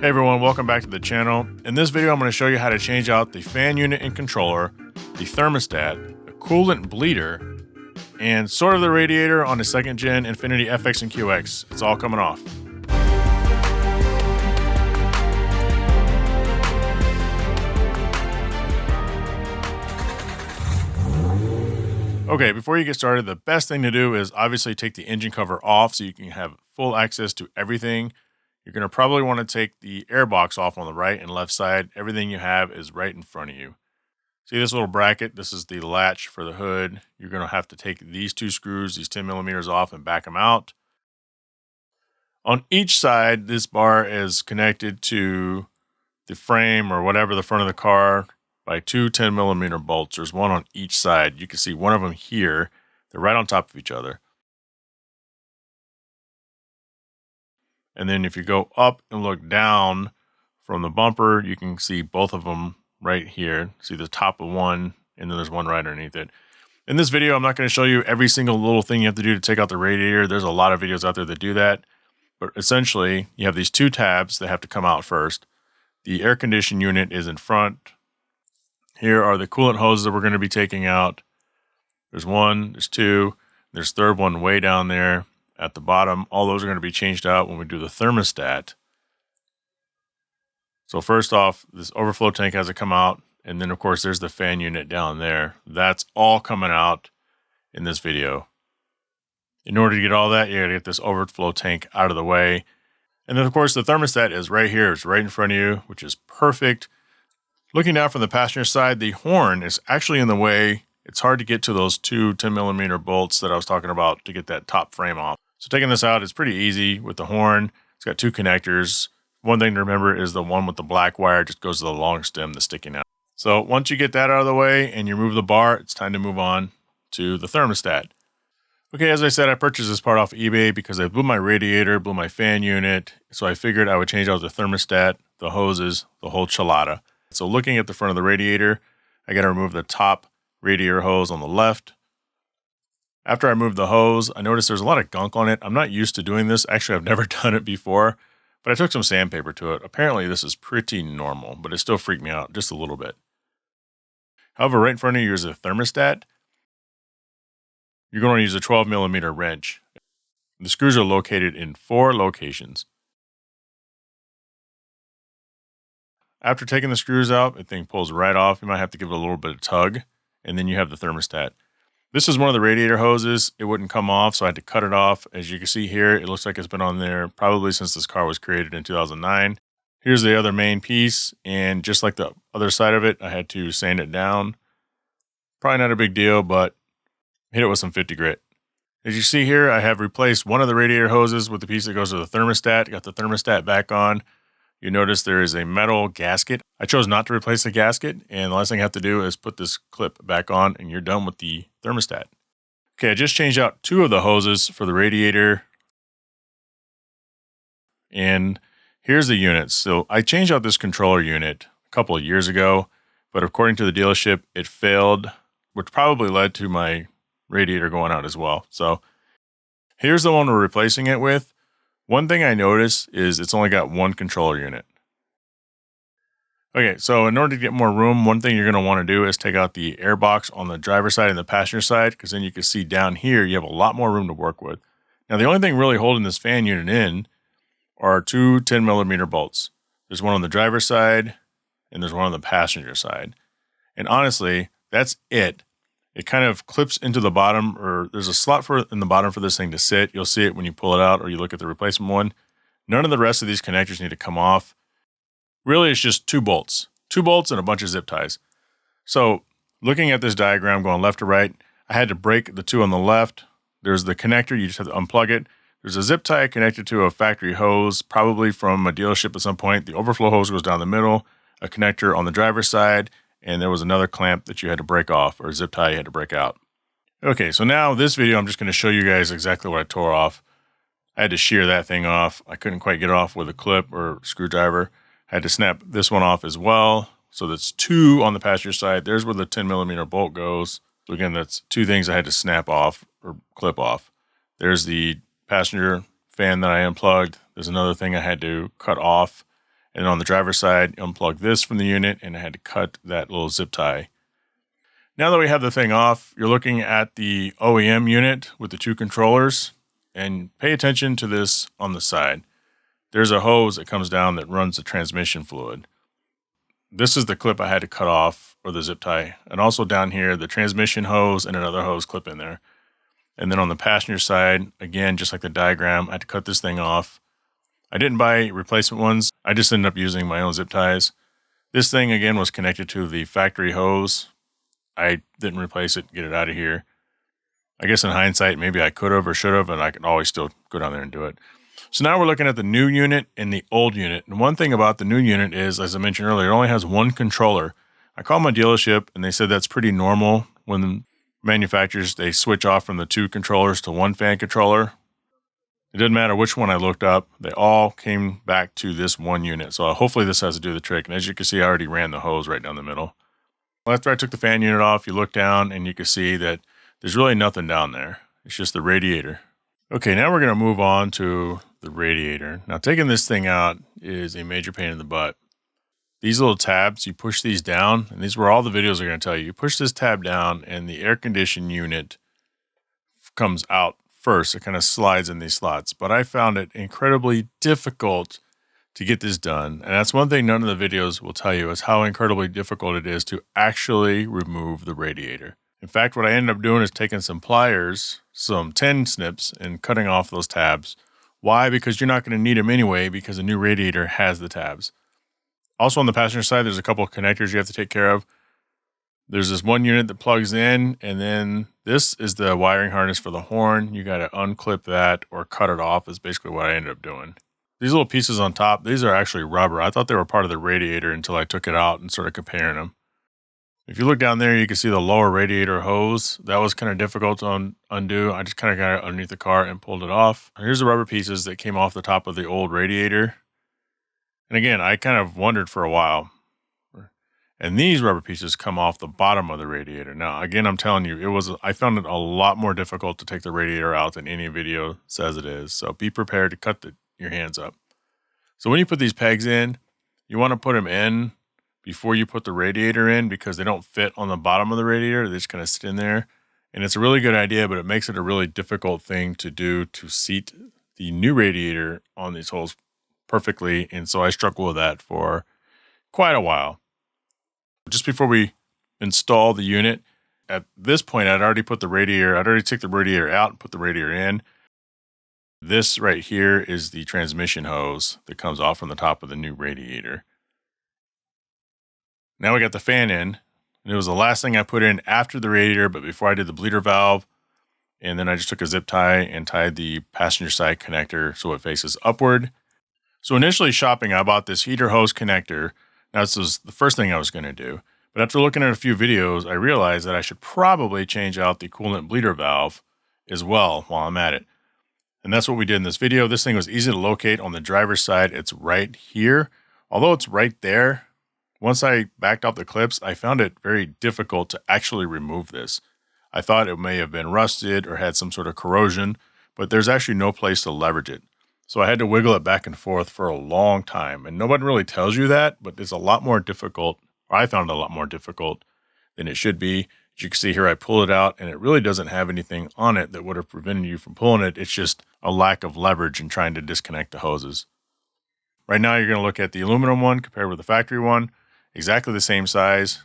Hey everyone, welcome back to the channel. In this video, I'm going to show you how to change out the fan unit and controller, the thermostat, the coolant bleeder, and sort of the radiator on the second gen Infiniti FX and QX. It's all coming off. Okay, before you get started, the best thing to do is obviously take the engine cover off so you can have full access to everything. You're going to probably want to take the air box off on the right and left side. Everything you have is right in front of you. See this little bracket? This is the latch for the hood. You're going to have to take these two screws, these 10 millimeters off and back them out. On each side, this bar is connected to the frame or whatever the front of the car by two 10 millimeter bolts. There's one on each side. You can see one of them here. They're right on top of each other. And then if you go up and look down from the bumper, you can see both of them right here. See the top of one, and then there's one right underneath it. In this video, I'm not going to show you every single little thing you have to do to take out the radiator. There's a lot of videos out there that do that. But essentially, you have these two tabs that have to come out first. The air conditioning unit is in front. Here are the coolant hoses that we're going to be taking out. There's one, there's two, there's third one way down there at the bottom. All those are going to be changed out when we do the thermostat. So first off, this overflow tank has to come out. And then of course, there's the fan unit down there. That's all coming out in this video. In order to get all that, you got to get this overflow tank out of the way. And then of course, the thermostat is right here. It's right in front of you, which is perfect. Looking down from the passenger side, the horn is actually in the way. It's hard to get to those two 10 millimeter bolts that I was talking about to get that top frame off. So taking this out is pretty easy with the horn. It's got two connectors. One thing to remember is the one with the black wire just goes to the long stem that's sticking out. So once you get that out of the way and you remove the bar, it's time to move on to the thermostat. Okay, as I said, I purchased this part off eBay because I blew my radiator, blew my fan unit. So I figured I would change out the thermostat, the hoses, the whole chalada. So looking at the front of the radiator, I got to remove the top radiator hose on the left. After I removed the hose, I noticed there's a lot of gunk on it. I'm not used to doing this. Actually, I've never done it before, but I took some sandpaper to it. Apparently, this is pretty normal, but it still freaked me out just a little bit. However, right in front of you is a thermostat. You're going to use a 12 millimeter wrench. The screws are located in 4 locations. After taking the screws out, the thing pulls right off. You might have to give it a little bit of tug, and then you have the thermostat. This is one of the radiator hoses. It wouldn't come off, so I had to cut it off. As you can see here, it looks like it's been on there probably since this car was created in 2009. Here's the other main piece, and just like the other side of it, I had to sand it down. Probably not a big deal, but hit it with some 50 grit. As you see here, I have replaced one of the radiator hoses with the piece that goes to the thermostat. Got the thermostat back on. You notice there is a metal gasket. I chose not to replace the gasket, and the last thing I have to do is put this clip back on, and you're done with the thermostat. Okay, I just changed out 2 of the hoses for the radiator. And here's the units. So I changed out this controller unit a couple of years ago, but according to the dealership, it failed, which probably led to my radiator going out as well. So here's the one we're replacing it with. One thing I noticed is it's only got one controller unit. Okay, so in order to get more room, one thing you're going to want to do is take out the air box on the driver's side and the passenger side, because then you can see down here you have a lot more room to work with. Now, the only thing really holding this fan unit in are 2 10 millimeter bolts. There's one on the driver's side and there's one on the passenger side. And honestly, that's it. It kind of clips into the bottom, or there's a slot in the bottom for this thing to sit. You'll see it when you pull it out or you look at the replacement one. None of the rest of these connectors need to come off. Really, it's just 2 bolts. 2 bolts and a bunch of zip ties. So looking at this diagram going left to right, I had to break the 2 on the left. There's the connector. You just have to unplug it. There's a zip tie connected to a factory hose, probably from a dealership at some point. The overflow hose goes down the middle, a connector on the driver's side, and there was another clamp that you had to break off, or a zip tie you had to break out. Okay, so now this video, I'm just going to show you guys exactly what I tore off. I had to shear that thing off. I couldn't quite get it off with a clip or screwdriver. I had to snap this one off as well. So that's 2 on the passenger side. There's where the 10 millimeter bolt goes. So again, that's 2 things I had to snap off or clip off. There's the passenger fan that I unplugged. There's another thing I had to cut off. And on the driver's side, unplug this from the unit, and I had to cut that little zip tie. Now that we have the thing off, you're looking at the OEM unit with the two controllers, and pay attention to this on the side. There's a hose that comes down that runs the transmission fluid. This is the clip I had to cut off, or the zip tie. And also down here, the transmission hose and another hose clip in there. And then on the passenger side, again, just like the diagram, I had to cut this thing off. I didn't buy replacement ones. I just ended up using my own zip ties. This thing, again, was connected to the factory hose. I didn't replace it, get it out of here. I guess in hindsight, maybe I could have or should have, and I could always still go down there and do it. So now we're looking at the new unit and the old unit. And one thing about the new unit is, as I mentioned earlier, it only has one controller. I called my dealership, and they said that's pretty normal when the manufacturers, they switch off from the two controllers to one fan controller. It didn't matter which one I looked up. They all came back to this one unit. So hopefully this has to do the trick. And as you can see, I already ran the hose right down the middle. Well, after I took the fan unit off, you look down and you can see that there's really nothing down there. It's just the radiator. Okay, now we're going to move on to the radiator. Now, taking this thing out is a major pain in the butt. These little tabs, you push these down, and these are where all the videos are going to tell you. You push this tab down, and the air conditioning unit comes out first. It kind of slides in these slots. But I found it incredibly difficult to get this done. And that's one thing none of the videos will tell you, is how incredibly difficult it is to actually remove the radiator. In fact, what I ended up doing is taking some pliers, some 10 snips, and cutting off those tabs. Why? Because you're not going to need them anyway, because a new radiator has the tabs. Also on the passenger side, there's a couple of connectors you have to take care of. There's this one unit that plugs in, and then this is the wiring harness for the horn. You got to unclip that or cut it off is basically what I ended up doing. These little pieces on top, these are actually rubber. I thought they were part of the radiator until I took it out and started comparing them. If you look down there, you can see the lower radiator hose. That was kind of difficult to undo. I just kind of got it underneath the car and pulled it off. Here's the rubber pieces that came off the top of the old radiator. And again, I kind of wondered for a while. And these rubber pieces come off the bottom of the radiator. Now, again, I'm telling you, I found it a lot more difficult to take the radiator out than any video says it is. So be prepared to cut your hands up. So when you put these pegs in, you want to put them in before you put the radiator in, because they don't fit on the bottom of the radiator. They just kind of sit in there. And it's a really good idea, but it makes it a really difficult thing to do to seat the new radiator on these holes perfectly. And so I struggled with that for quite a while. Just before we install the unit, at this point, I'd already took the radiator out and put the radiator in. This right here is the transmission hose that comes off from the top of the new radiator. Now we got the fan in, and it was the last thing I put in after the radiator, but before I did the bleeder valve. And then I just took a zip tie and tied the passenger side connector so it faces upward. So initially shopping, I bought this heater hose connector. Now this was the first thing I was going to do. But after looking at a few videos, I realized that I should probably change out the coolant bleeder valve as well while I'm at it. And that's what we did in this video. This thing was easy to locate on the driver's side. It's right here. Although it's right there, once I backed off the clips, I found it very difficult to actually remove this. I thought it may have been rusted or had some sort of corrosion, but there's actually no place to leverage it. So I had to wiggle it back and forth for a long time. And nobody really tells you that, but it's a lot more difficult, or I found it a lot more difficult than it should be. As you can see here, I pulled it out, and it really doesn't have anything on it that would have prevented you from pulling it. It's just a lack of leverage in trying to disconnect the hoses. Right now, you're going to look at the aluminum one compared with the factory one. Exactly the same size.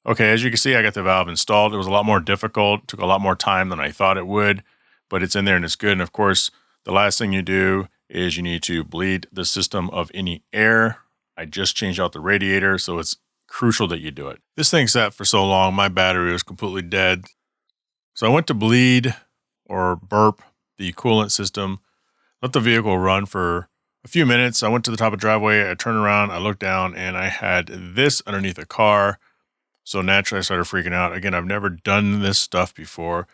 Okay, as you can see, I got the valve installed. It was a lot more difficult. It took a lot more time than I thought it would, but it's in there and it's good. And of course, the last thing you do is you need to bleed the system of any air. I just changed out the radiator, so it's crucial that you do it. This thing sat for so long, my battery was completely dead. So I went to bleed or burp the coolant system, let the vehicle run for a few minutes. I went to the top of the driveway, I turned around, I looked down, and I had this underneath the car. So naturally I started freaking out. Again, I've never done this stuff before.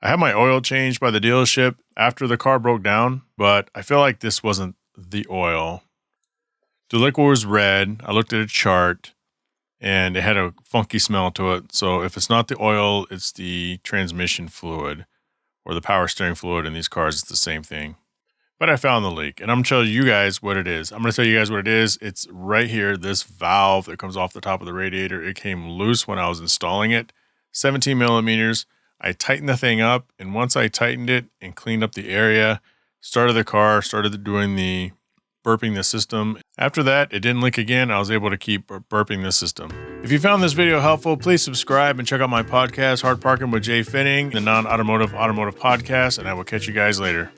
I had my oil changed by the dealership after the car broke down, but I feel like this wasn't the oil. The liquid was red. I looked at a chart, and it had a funky smell to it. So if it's not the oil, it's the transmission fluid or the power steering fluid in these cars. It's the same thing. But I found the leak, and I'm going to tell you guys what it is. I'm going to tell you guys what it is. It's right here, this valve that comes off the top of the radiator. It came loose when I was installing it, 17 millimeters. I tightened the thing up, and once I tightened it and cleaned up the area, started the car, started doing the burping the system. After that, it didn't leak again. I was able to keep burping the system. If you found this video helpful, please subscribe and check out my podcast, Hard Parking with Jay Finning, the non-automotive podcast, and I will catch you guys later.